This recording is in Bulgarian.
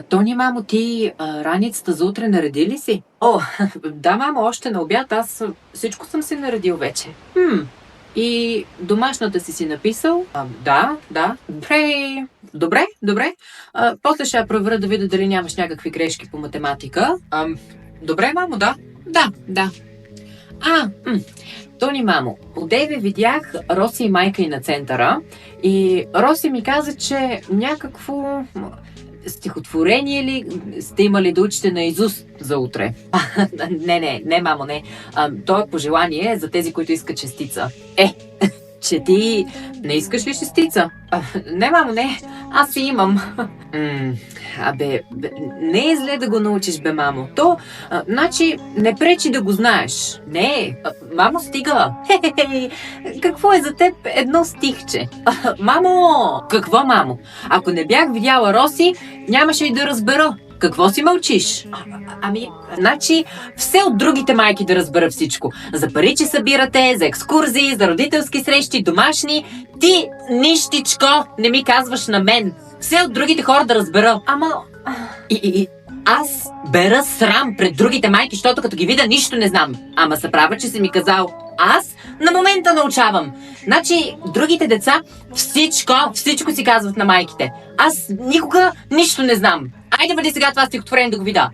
Тони, мамо, ти раницата за утре нареди ли си? О, да, мамо, още на обяд. Аз всичко съм си наредил вече. И домашната си написал? Да. Добре, добре. После ще я проверя да видя дали нямаш някакви грешки по математика. Добре, мамо, да. Да. Тони, мамо, одеве видях Роси и майка и на центъра и Роси ми каза, че някакво стихотворение ли сте имали да учите наизуст за утре? Не, мамо, не. То е пожелание за тези, които искат шестица. Че ти не искаш ли шестица? Не, мамо, не. Аз си имам. Не е зле да го научиш, бе, мамо. То, значи, не пречи да го знаеш. Не, мамо, стига. Какво е за теб едно стихче? Мамо! Какво, мамо? Ако не бях видяла Роси, нямаше и да разбера. Какво си мълчиш? Значи, все от другите майки да разбера всичко. За пари, че събирате, за екскурзии, за родителски срещи, домашни. Ти, нищичко, не ми казваш на мен. Все от другите хора да разбера. И аз бера срам пред другите майки, защото като ги видя нищо не знам. Ама се права, че си ми казал. Аз на момента научавам. Значи, другите деца всичко си казват на майките. Аз никога нищо не знам. Айде бъде сега това стихотворение да го видя.